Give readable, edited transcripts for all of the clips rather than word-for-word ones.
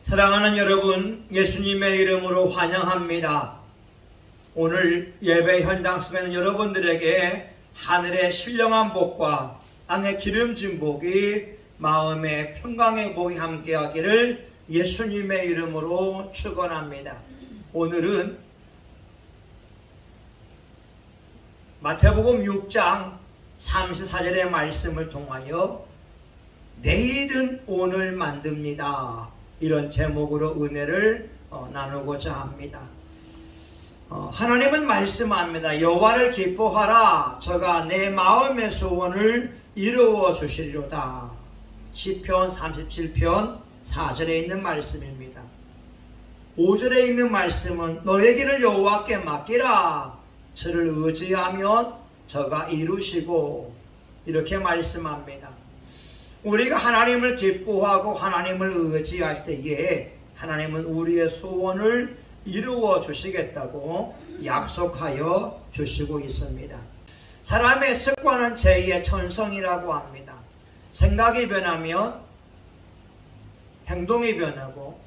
사랑하는 여러분, 예수님의 이름으로 환영합니다. 오늘 예배 현장 속에는 여러분들에게 하늘의 신령한 복과 땅의 기름진 복이 마음의 평강의 복이 함께하기를 예수님의 이름으로 축원합니다. 오늘은 마태복음 6장 34절의 말씀을 통하여 내일은 오늘 만듭니다, 이런 제목으로 은혜를 나누고자 합니다. 하나님은 말씀합니다. 여호와를 기뻐하라, 저가 내 마음의 소원을 이루어 주시리로다. 시편 37편 4절에 있는 말씀입니다. 5절에 있는 말씀은 너의 길을 여호와께 맡기라, 저를 의지하면 저가 이루시고, 이렇게 말씀합니다. 우리가 하나님을 기뻐하고 하나님을 의지할 때에 하나님은 우리의 소원을 이루어 주시겠다고 약속하여 주시고 있습니다. 사람의 습관은 제2의 천성이라고 합니다. 생각이 변하면 행동이 변하고,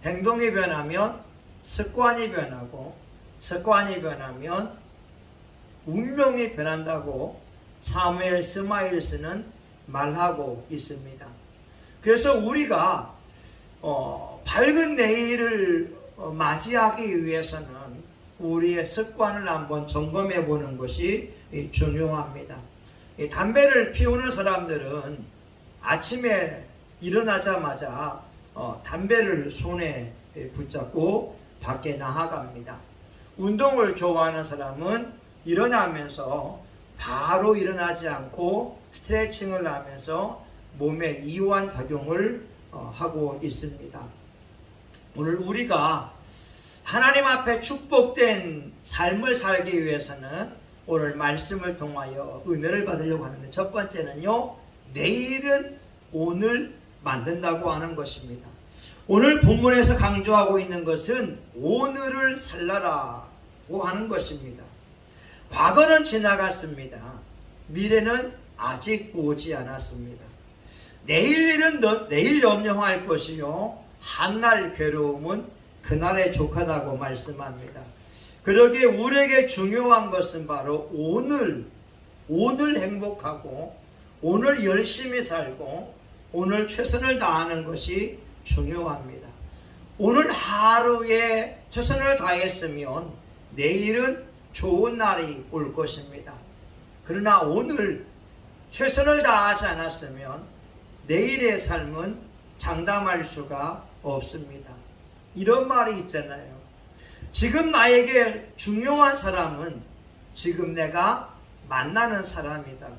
행동이 변하면 습관이 변하고, 습관이 변하면 운명이 변한다고 사무엘 스마일스는 말하고 있습니다. 그래서 우리가 밝은 내일을 맞이하기 위해서는 우리의 습관을 한번 점검해 보는 것이 중요합니다. 담배를 피우는 사람들은 아침에 일어나자마자 담배를 손에 붙잡고 밖에 나아갑니다. 운동을 좋아하는 사람은 일어나면서 바로 일어나지 않고 스트레칭을 하면서 몸에 이완 작용을 하고 있습니다. 오늘 우리가 하나님 앞에 축복된 삶을 살기 위해서는 오늘 말씀을 통하여 은혜를 받으려고 하는데, 첫 번째는요, 내일은 오늘 만든다고 하는 것입니다. 오늘 본문에서 강조하고 있는 것은 오늘을 살라라고 하는 것입니다. 과거는 지나갔습니다. 미래는 아직 오지 않았습니다. 내일 일은 내일 염려할 것이요, 한날 괴로움은 그날에 족하다고 말씀합니다. 그러기에 우리에게 중요한 것은 바로 오늘 행복하고, 오늘 열심히 살고, 오늘 최선을 다하는 것이 중요합니다. 오늘 하루에 최선을 다했으면 내일은 좋은 날이 올 것입니다. 그러나 오늘 최선을 다하지 않았으면 내일의 삶은 장담할 수가 없습니다. 이런 말이 있잖아요. 지금 나에게 중요한 사람은 지금 내가 만나는 사람이다고.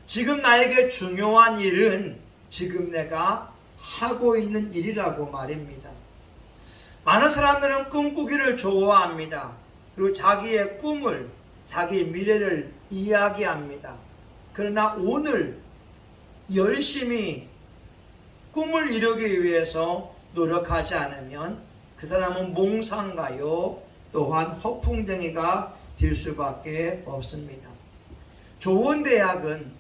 지금 나에게 중요한 일은 지금 내가 하고 있는 일이라고 말입니다. 많은 사람들은 꿈꾸기를 좋아합니다. 그리고 자기의 꿈을, 자기 미래를 이야기합니다. 그러나 오늘 열심히 꿈을 이루기 위해서 노력하지 않으면 그 사람은 몽상가요, 또한 허풍쟁이가 될 수밖에 없습니다. 좋은 대학은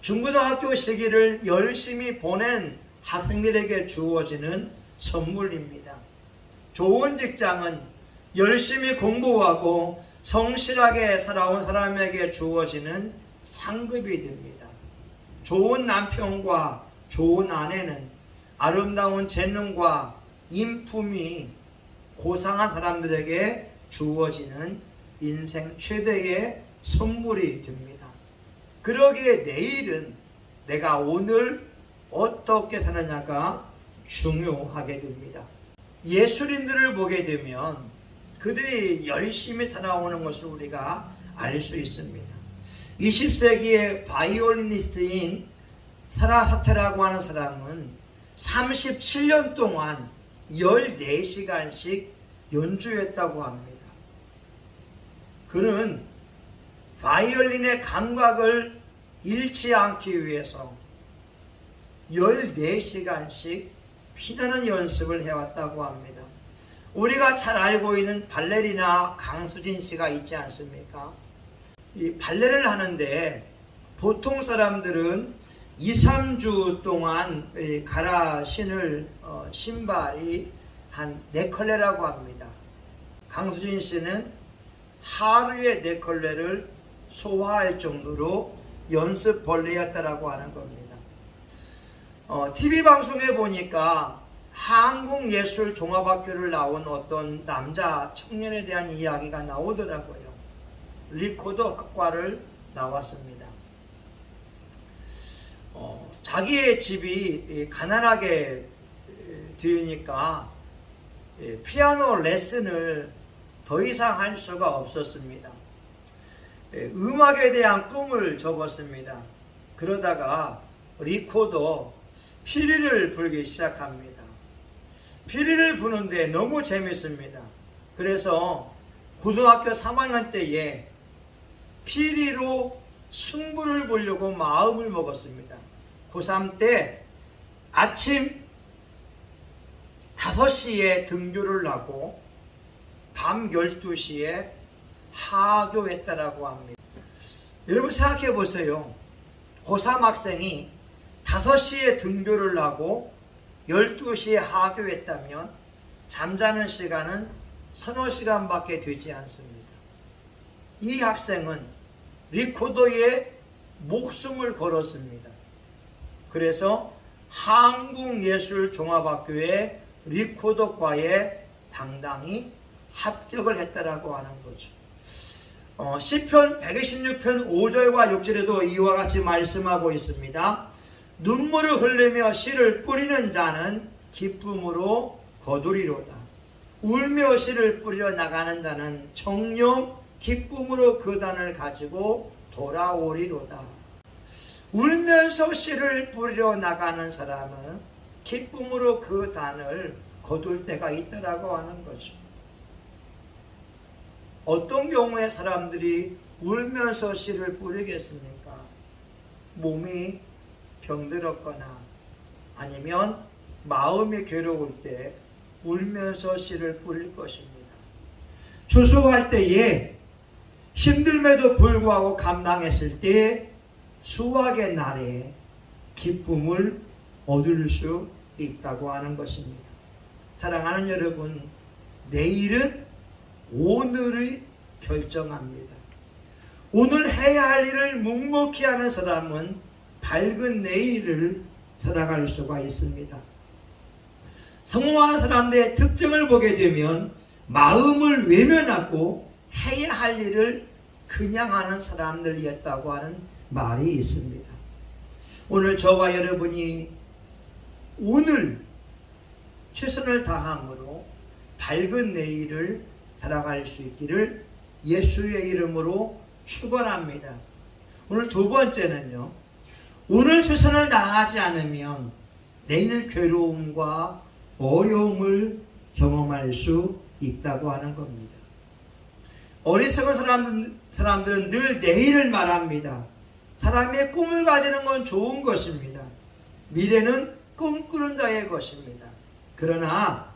중고등학교 시기를 열심히 보낸 학생들에게 주어지는 선물입니다. 좋은 직장은 열심히 공부하고 성실하게 살아온 사람에게 주어지는 상급이 됩니다. 좋은 남편과 좋은 아내는 아름다운 재능과 인품이 고상한 사람들에게 주어지는 인생 최대의 선물이 됩니다. 그러기에 내일은 내가 오늘 어떻게 사느냐가 중요하게 됩니다. 예술인들을 보게 되면 그들이 열심히 살아오는 것을 우리가 알 수 있습니다. 20세기의 바이올리니스트인 사라 사테라고 하는 사람은 37년 동안 14시간씩 연주했다고 합니다. 그는 바이올린의 감각을 잃지 않기 위해서 14시간씩 피나는 연습을 해왔다고 합니다. 우리가 잘 알고 있는 발레리나 강수진 씨가 있지 않습니까? 이 발레를 하는데 보통 사람들은 2, 3주 동안 갈아 신을 신발이 한 4컬레라고 합니다. 강수진 씨는 하루에 4컬레를 소화할 정도로 연습 벌레였다라고 하는 겁니다. TV 방송에 보니까 한국예술종합학교를 나온 어떤 남자 청년에 대한 이야기가 나오더라고요. 리코더 학과를 나왔습니다. 자기의 집이 가난하게 되니까 피아노 레슨을 더 이상 할 수가 없었습니다. 음악에 대한 꿈을 접었습니다. 그러다가 리코더 피리를 불기 시작합니다. 피리를 부는데 너무 재밌습니다. 그래서 고등학교 3학년 때에 피리로 승부를 보려고 마음을 먹었습니다. 고3 때 아침 5시에 등교를 하고 밤 12시에 하교했다라고 합니다. 여러분 생각해 보세요. 고3 학생이 5시에 등교를 하고 12시에 하교했다면 잠자는 시간은 서너 시간밖에 되지 않습니다. 이 학생은 리코더에 목숨을 걸었습니다. 그래서 한국예술종합학교의 리코더과에 당당히 합격을 했다라고 하는 거죠. 시편 126편 5절과 6절에도 이와 같이 말씀하고 있습니다. 눈물을 흘리며 씨를 뿌리는 자는 기쁨으로 거두리로다. 울며 씨를 뿌려 나가는 자는 정녕 기쁨으로 그 단을 가지고 돌아오리로다. 울면서 씨를 뿌려 나가는 사람은 기쁨으로 그 단을 거둘 때가 있다라고 하는 거죠. 어떤 경우에 사람들이 울면서 씨를 뿌리겠습니까? 몸이 병들었거나 아니면 마음이 괴로울 때 울면서 씨를 뿌릴 것입니다. 추수할 때에 힘듦에도 불구하고 감당했을 때 수확의 날에 기쁨을 얻을 수 있다고 하는 것입니다. 사랑하는 여러분, 내일은 오늘이 결정합니다. 오늘 해야 할 일을 묵묵히 하는 사람은 밝은 내일을 살아갈 수가 있습니다. 성공하는 사람들의 특징을 보게 되면 마음을 외면하고 해야 할 일을 그냥 하는 사람들이었다고 하는 말이 있습니다. 오늘 저와 여러분이 오늘 최선을 다함으로 밝은 내일을 살아갈 수 있기를 예수의 이름으로 축원합니다. 오늘 두 번째는요. 오늘 최선을 다하지 않으면 내일 괴로움과 어려움을 경험할 수 있다고 하는 겁니다. 어리석은 사람들은 늘 내일을 말합니다. 사람의 꿈을 가지는 건 좋은 것입니다. 미래는 꿈꾸는 자의 것입니다. 그러나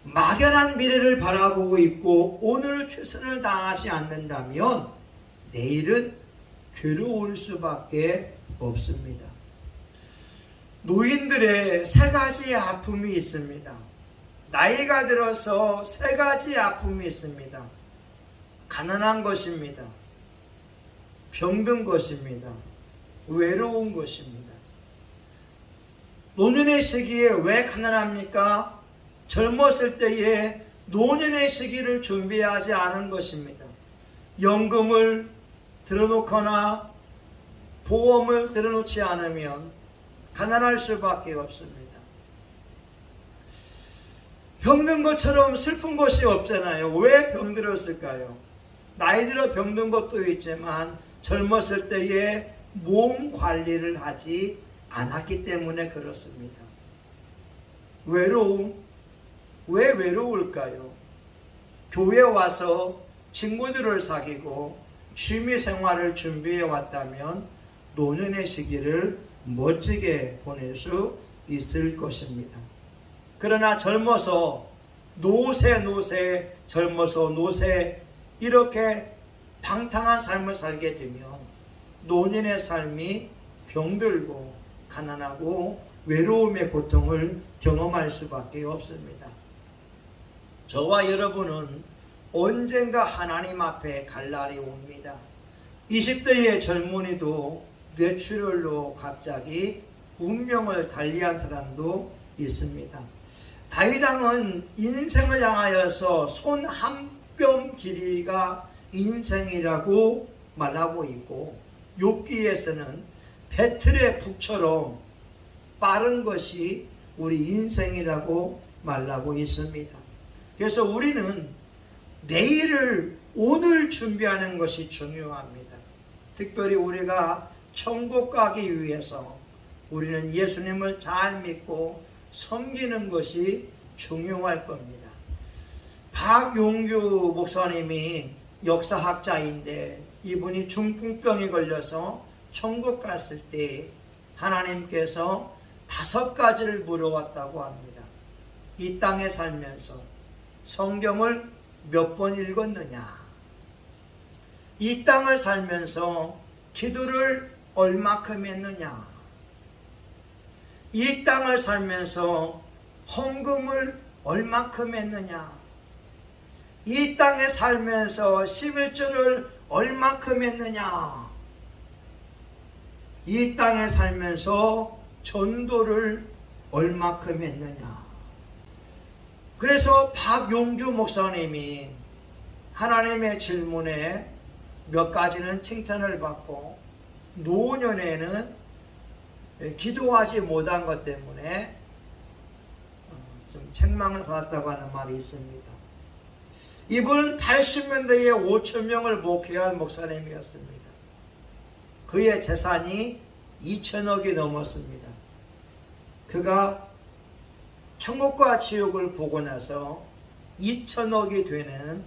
막연한 미래를 바라보고 있고 오늘 최선을 다하지 않는다면 내일은 괴로울 수밖에 없습니다. 노인들의 3가지 아픔이 있습니다. 나이가 들어서 3가지 아픔이 있습니다. 가난한 것입니다. 병든 것입니다. 외로운 것입니다. 노년의 시기에 왜 가난합니까? 젊었을 때에 노년의 시기를 준비하지 않은 것입니다. 연금을 들어놓거나 보험을 들어놓지 않으면 가난할 수밖에 없습니다. 병든 것처럼 슬픈 것이 없잖아요. 왜 병들었을까요? 나이 들어 병든 것도 있지만 젊었을 때에 몸 관리를 하지 않았기 때문에 그렇습니다. 외로움, 왜 외로울까요? 교회 와서 친구들을 사귀고 취미 생활을 준비해 왔다면 노년의 시기를 멋지게 보낼 수 있을 것입니다. 그러나 젊어서 노세 젊어서 노세 이렇게 방탕한 삶을 살게 되면 노년의 삶이 병들고 가난하고 외로움의 고통을 경험할 수밖에 없습니다. 저와 여러분은 언젠가 하나님 앞에 갈 날이 옵니다. 20대의 젊은이도 뇌출혈로 갑자기 운명을 달리한 사람도 있습니다. 다윗 왕은 인생을 향하여서 손 한 뼘 길이가 인생이라고 말하고 있고, 욥기에서는 배틀의 북처럼 빠른 것이 우리 인생이라고 말하고 있습니다. 그래서 우리는 내일을 오늘 준비하는 것이 중요합니다. 특별히 우리가 천국 가기 위해서 우리는 예수님을 잘 믿고 섬기는 것이 중요할 겁니다. 박용규 목사님이 역사학자인데, 이분이 중풍병이 걸려서 천국 갔을 때 하나님께서 5가지를 물어왔다고 합니다. 이 땅에 살면서 성경을 몇 번 읽었느냐? 이 땅을 살면서 기도를 얼마큼 했느냐? 이 땅을 살면서 헌금을 얼마큼 했느냐? 이 땅에 살면서 11조를 얼마큼 했느냐? 이 땅에 살면서 전도를 얼마큼 했느냐? 그래서 박용규 목사님이 하나님의 질문에 몇 가지는 칭찬을 받고, 노년에는 기도하지 못한 것 때문에 좀 책망을 받았다고 하는 말이 있습니다. 이분은 80년대에 5,000명을 목회한 목사님이었습니다. 그의 재산이 2천억이 넘었습니다. 그가 천국과 지옥을 보고 나서 2천억이 되는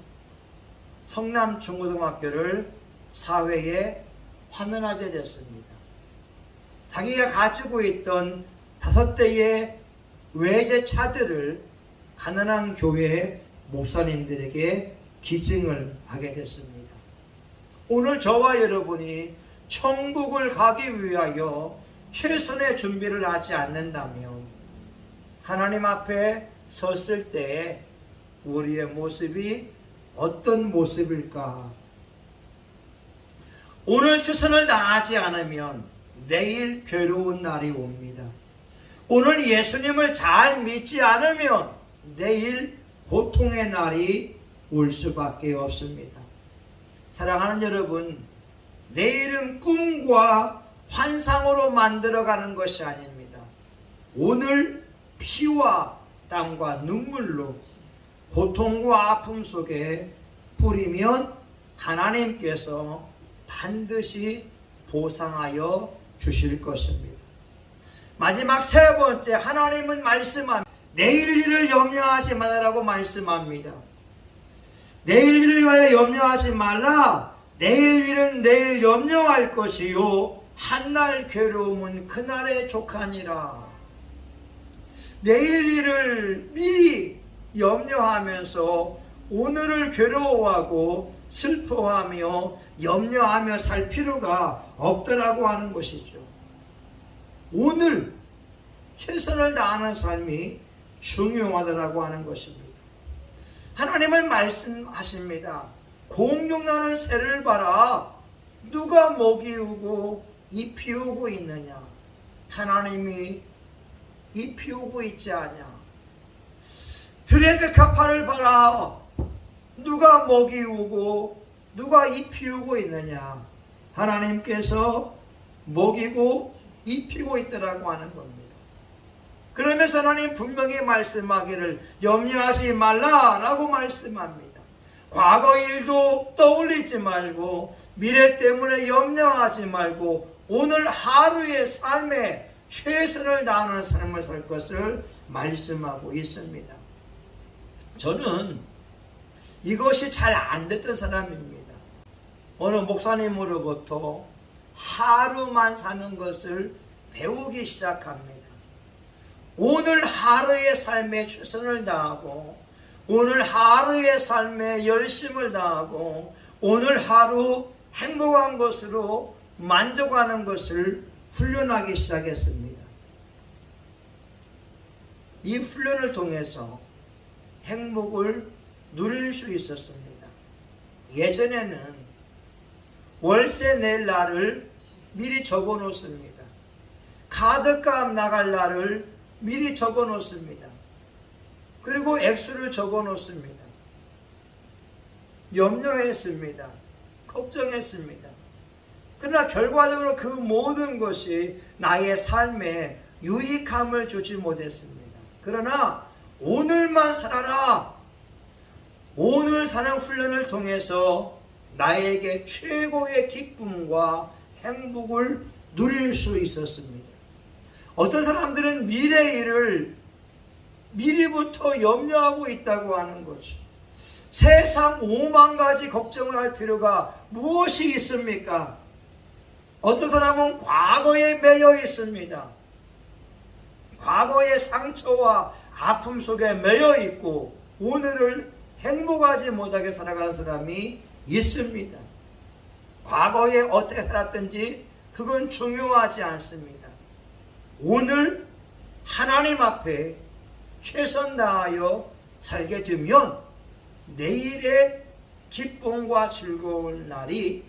성남 중고등학교를 사회에 환원하게 됐습니다. 자기가 가지고 있던 5대의 외제차들을 가난한 교회 목사님들에게 기증을 하게 됐습니다. 오늘 저와 여러분이 천국을 가기 위하여 최선의 준비를 하지 않는다면 하나님 앞에 섰을 때 우리의 모습이 어떤 모습일까? 오늘 최선을 다하지 않으면 내일 괴로운 날이 옵니다. 오늘 예수님을 잘 믿지 않으면 내일 고통의 날이 올 수밖에 없습니다. 사랑하는 여러분, 내일은 꿈과 환상으로 만들어가는 것이 아닙니다. 오늘 피와 땀과 눈물로 고통과 아픔 속에 뿌리면 하나님께서 반드시 보상하여 주실 것입니다. 마지막 3번째, 하나님은 말씀합니다. 내일 일을 염려하지 말라고 말씀합니다. 내일 일을 위하여 염려하지 말라. 내일 일은 내일 염려할 것이요 한날 괴로움은 그날에 족하니라. 내일 일을 미리 염려하면서 오늘을 괴로워하고 슬퍼하며 염려하며 살 필요가 없더라고 하는 것이죠. 오늘 최선을 다하는 삶이 중요하다고 하는 것입니다. 하나님은 말씀하십니다. 공중나는 새를 봐라. 누가 먹이우고 입히우고 있느냐? 하나님이 입히우고 있지 않냐? 들의 백합화를 봐라. 누가 먹이우고 누가 입히우고 있느냐? 하나님께서 먹이고 입히고 있더라고 하는 겁니다. 그러면서 하나님 분명히 말씀하기를 염려하지 말라라고 말씀합니다. 과거 일도 떠올리지 말고 미래 때문에 염려하지 말고 오늘 하루의 삶에 최선을 다하는 삶을 살 것을 말씀하고 있습니다. 저는 이것이 잘 안 됐던 사람입니다. 어느 목사님으로부터 하루만 사는 것을 배우기 시작합니다. 오늘 하루의 삶에 최선을 다하고 오늘 하루의 삶에 열심을 다하고 오늘 하루 행복한 것으로 만족하는 것을 훈련하기 시작했습니다. 이 훈련을 통해서 행복을 누릴 수 있었습니다. 예전에는 월세 낼 날을 미리 적어 놓습니다. 카드값 나갈 날을 미리 적어 놓습니다. 그리고 액수를 적어 놓습니다. 염려했습니다. 걱정했습니다. 그러나 결과적으로 그 모든 것이 나의 삶에 유익함을 주지 못했습니다. 그러나 오늘만 살아라. 오늘 사는 훈련을 통해서 나에게 최고의 기쁨과 행복을 누릴 수 있었습니다. 어떤 사람들은 미래 일을 미리부터 염려하고 있다고 하는 것이, 세상 5만 가지 걱정을 할 필요가 무엇이 있습니까? 어떤 사람은 과거에 매여 있습니다. 과거의 상처와 아픔 속에 매여 있고 오늘을 행복하지 못하게 살아가는 사람이 있습니다. 과거에 어떻게 살았든지 그건 중요하지 않습니다. 오늘 하나님 앞에 최선 다하여 살게 되면 내일의 기쁨과 즐거운 날이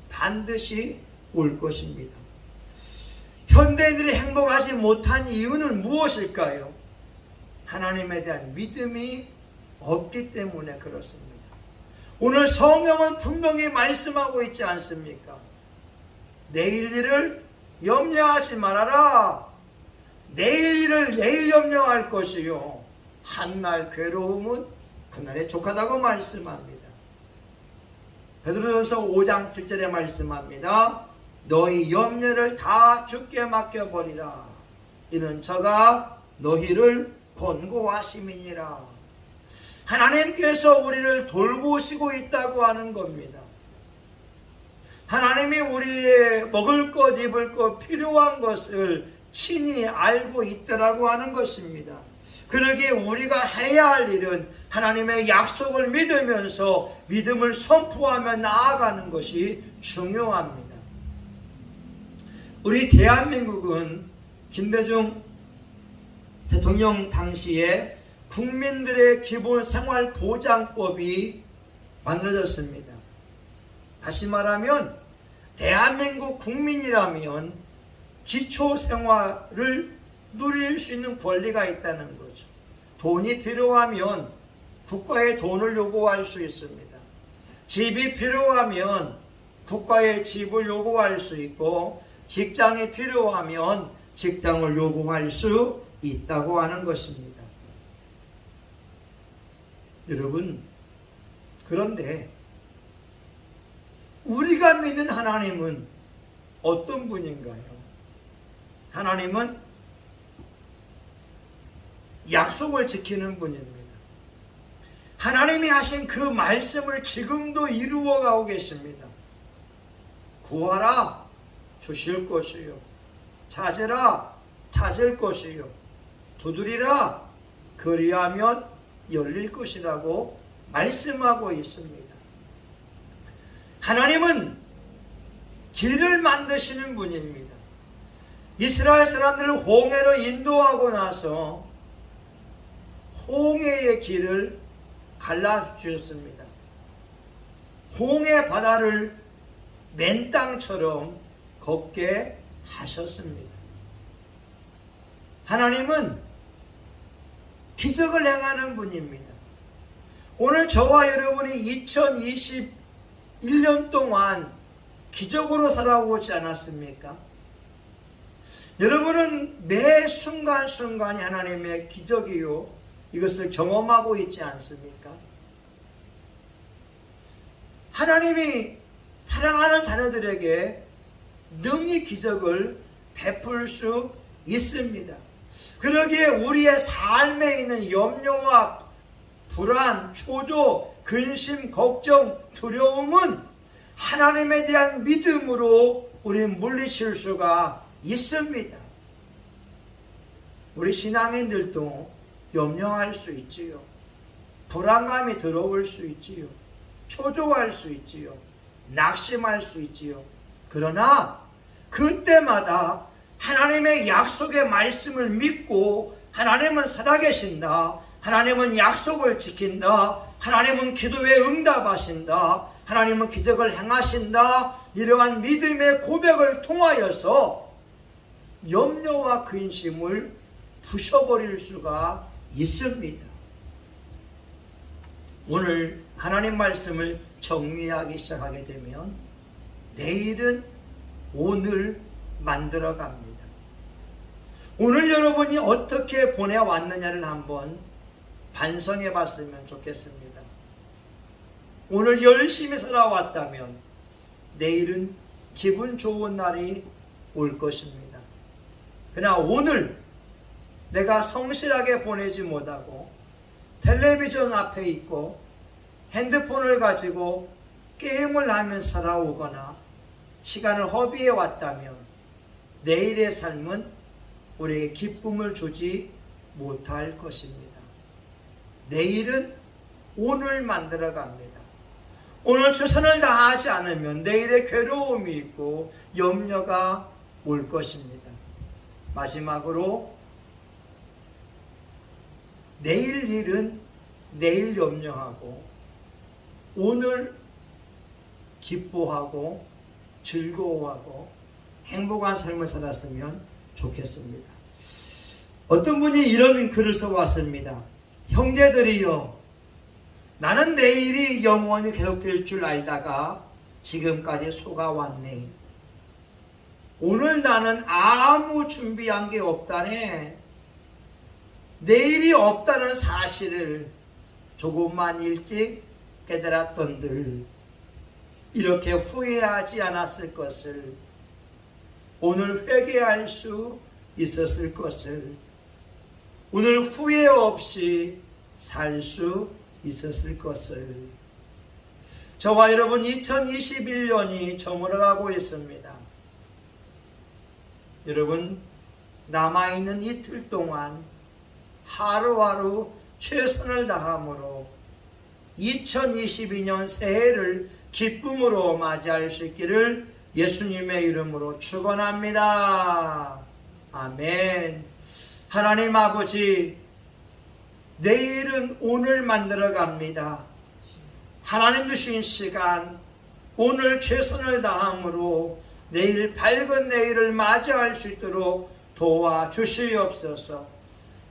반드시 올 것입니다. 현대인들이 행복하지 못한 이유는 무엇일까요? 하나님에 대한 믿음이 없기 때문에 그렇습니다. 오늘 성경은 분명히 말씀하고 있지 않습니까? 내일 일을 염려하지 말아라. 내일 일을 내일 염려할 것이요, 한날 괴로움은 그날에 족하다고 말씀합니다. 베드로전서 5장 7절에 말씀합니다. 너희 염려를 다 주께 맡겨버리라. 이는 저가 너희를 권고하심이니라. 하나님께서 우리를 돌보시고 있다고 하는 겁니다. 하나님이 우리의 먹을 것, 입을 것, 필요한 것을 친히 알고 있더라고 하는 것입니다. 그러기에 우리가 해야 할 일은 하나님의 약속을 믿으면서 믿음을 선포하며 나아가는 것이 중요합니다. 우리 대한민국은 김대중 대통령 당시에 국민들의 기본 생활 보장법이 만들어졌습니다. 다시 말하면 대한민국 국민이라면 기초 생활을 누릴 수 있는 권리가 있다는 거죠. 돈이 필요하면 국가에 돈을 요구할 수 있습니다. 집이 필요하면 국가에 집을 요구할 수 있고, 직장이 필요하면 직장을 요구할 수 있다고 하는 것입니다. 여러분, 그런데 우리가 믿는 하나님은 어떤 분인가요? 하나님은 약속을 지키는 분입니다. 하나님이 하신 그 말씀을 지금도 이루어가고 계십니다. 구하라, 주실 것이요. 찾으라, 찾을 것이요. 두드리라, 그리하면 열릴 것이라고 말씀하고 있습니다. 하나님은 길을 만드시는 분입니다. 이스라엘 사람들을 홍해로 인도하고 나서 홍해의 길을 갈라주셨습니다. 홍해 바다를 맨 땅처럼 걷게 하셨습니다. 하나님은 기적을 행하는 분입니다. 오늘 저와 여러분이 2021년 동안 기적으로 살아오지 않았습니까? 여러분은 매 순간순간이 하나님의 기적이요, 이것을 경험하고 있지 않습니까? 하나님이 사랑하는 자녀들에게 능히 기적을 베풀 수 있습니다. 그러기에 우리의 삶에 있는 염려와 불안, 초조, 근심, 걱정, 두려움은 하나님에 대한 믿음으로 우리는 물리칠 수가 있습니다. 우리 신앙인들도 염려할 수 있지요. 불안감이 들어올 수 있지요. 초조할 수 있지요. 낙심할 수 있지요. 그러나 그때마다 하나님의 약속의 말씀을 믿고 하나님은 살아계신다. 하나님은 약속을 지킨다. 하나님은 기도에 응답하신다. 하나님은 기적을 행하신다. 이러한 믿음의 고백을 통하여서 염려와 근심을 부셔버릴 수가 있습니다. 오늘 하나님 말씀을 정리하기 시작하게 되면 내일은 오늘 만들어 갑니다. 오늘 여러분이 어떻게 보내왔느냐를 한번 반성해 봤으면 좋겠습니다. 오늘 열심히 살아왔다면 내일은 기분 좋은 날이 올 것입니다. 그러나 오늘 내가 성실하게 보내지 못하고 텔레비전 앞에 있고 핸드폰을 가지고 게임을 하면서 살아오거나 시간을 허비해 왔다면 내일의 삶은 우리에게 기쁨을 주지 못할 것입니다. 내일은 오늘 만들어 갑니다. 오늘 최선을 다하지 않으면 내일의 괴로움이 있고 염려가 올 것입니다. 마지막으로 내일 일은 내일 염려하고 오늘 기뻐하고 즐거워하고 행복한 삶을 살았으면 좋겠습니다. 어떤 분이 이런 글을 써왔습니다. 형제들이여, 나는 내일이 영원히 계속될 줄 알다가 지금까지 속아왔네. 오늘 나는 아무 준비한 게 없다네. 내일이 없다는 사실을 조금만 일찍 깨달았던들 이렇게 후회하지 않았을 것을, 오늘 회개할 수 있었을 것을, 오늘 후회 없이 살 수 있었을 것을. 저와 여러분 2021년이 저물어가고 있습니다. 여러분 남아있는 이틀 동안 하루하루 최선을 다함으로 2022년 새해를 기쁨으로 맞이할 수 있기를 예수님의 이름으로 축원합니다. 아멘. 하나님 아버지, 내일은 오늘 만들어 갑니다. 하나님 주신 시간, 오늘 최선을 다함으로 내일 밝은 내일을 맞이할 수 있도록 도와주시옵소서.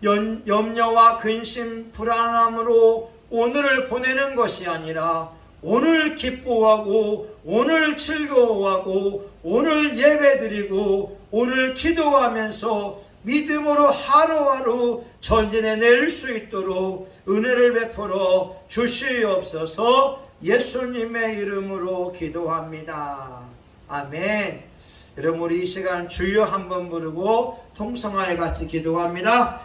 염려와 근심, 불안함으로 오늘을 보내는 것이 아니라 오늘 기뻐하고 오늘 즐거워하고 오늘 예배드리고 오늘 기도하면서 믿음으로 하루하루 전진해낼 수 있도록 은혜를 베풀어 주시옵소서. 예수님의 이름으로 기도합니다. 아멘. 여러분 우리 이 시간 주여 한번 부르고 통성하여 같이 기도합니다.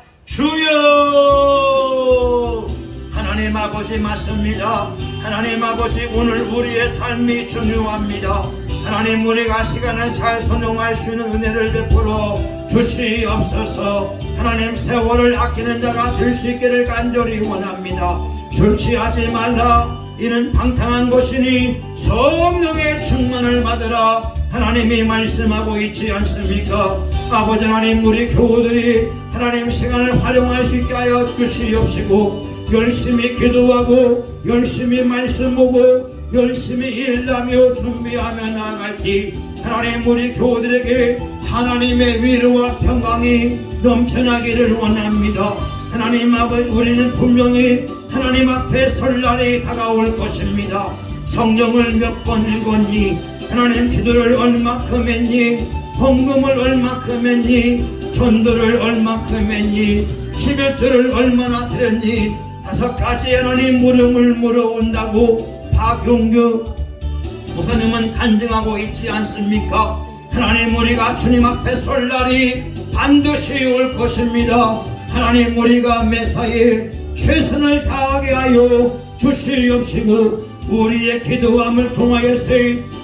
주여! 하나님 아버지 맞습니다. 하나님 아버지, 오늘 우리의 삶이 중요합니다. 하나님, 우리가 시간을 잘 선용할 수 있는 은혜를 베풀어 주시옵소서. 하나님, 세월을 아끼는 자가 될 수 있기를 간절히 원합니다. 술 취하지 말라, 이는 방탕한 것이니 성령의 충만을 받으라. 하나님이 말씀하고 있지 않습니까? 아버지 하나님, 우리 교우들이 하나님 시간을 활용할 수 있게 하여 주시옵시고, 열심히 기도하고 열심히 말씀 보고 열심히 일하며 준비하며 나아갈지 하나님, 우리 교우들에게 하나님의 위로와 평강이 넘쳐나기를 원합니다. 하나님 아버지, 우리는 분명히 하나님 앞에 설날이 다가올 것입니다. 성경을 몇 번 읽었니? 하나님, 기도를 얼마큼 했니? 헌금을 얼마큼 했니? 전도를 얼마큼 했니? 11조를 얼마나 드렸니? 5가지 하나님 물음을 물어온다고 박용규 목사님은 간증하고 있지 않습니까? 하나님, 우리가 주님 앞에 설날이 반드시 올 것입니다. 하나님, 우리가 매사에 최선을 다하게 하여 주시옵시고, 우리의 기도함을 통하여서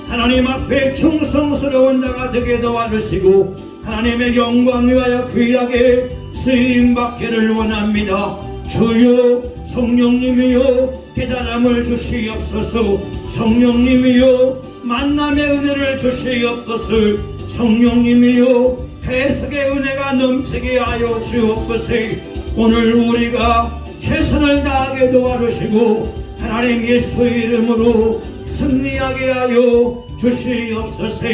하나님 앞에 충성스러운 자가 되게 도와주시고, 하나님의 영광 위하여 귀하게 쓰임받기를 원합니다. 주여, 성령님이여 깨달음을 주시옵소서. 성령님이여 만남의 은혜를 주시옵소서. 성령님이여 해석의 은혜가 넘치게 하여 주옵소서. 오늘 우리가 최선을 다하게 도와주시고 하나님 예수 이름으로 승리하게 하여 주시옵소서.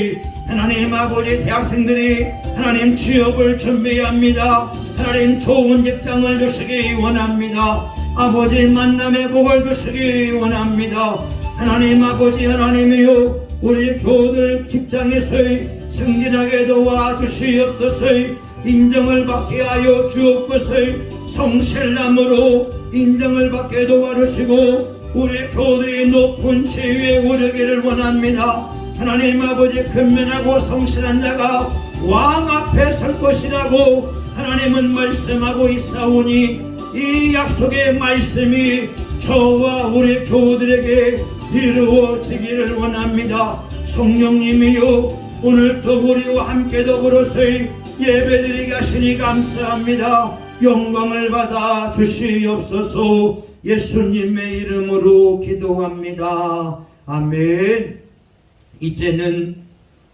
하나님 아버지, 대학생들이 하나님 취업을 준비합니다. 하나님 좋은 직장을 주시기 원합니다. 아버지, 만남의 복을 주시기 원합니다. 하나님 아버지, 하나님이여, 우리 교우들 직장에서의 승진하게 도와주시옵소서. 인정을 받게 하여 주옵소서. 성실남으로 인정을 받게 도와주시고 우리 교우들이 높은 지위에 오르기를 원합니다. 하나님 아버지, 근면하고 성실한 자가 왕 앞에 설 것이라고 하나님은 말씀하고 있사오니 이 약속의 말씀이 저와 우리 교우들에게 이루어지기를 원합니다. 성령님이여, 오늘도 우리와 함께 더불어서 예배드리게 하시니 감사합니다. 영광을 받아 주시옵소서. 예수님의 이름으로 기도합니다. 아멘. 이제는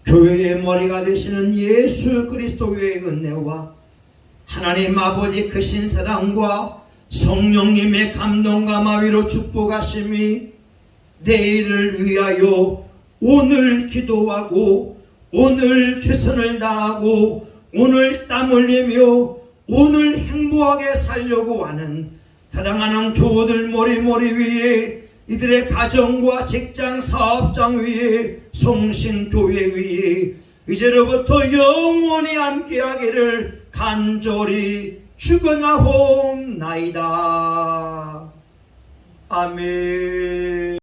교회의 머리가 되시는 예수 그리스도의 은혜와 하나님 아버지 크신 사랑과 성령님의 감동과 마위로 축복하심이 내일을 위하여 오늘 기도하고 오늘 최선을 다하고 오늘 땀 흘리며 오늘 행복하게 살려고 하는 사랑하는 교우들 머리 위에, 이들의 가정과 직장 사업장 위에, 성신교회 위에 이제로부터 영원히 함께하기를 간절히 축원하옵나이다. 아멘.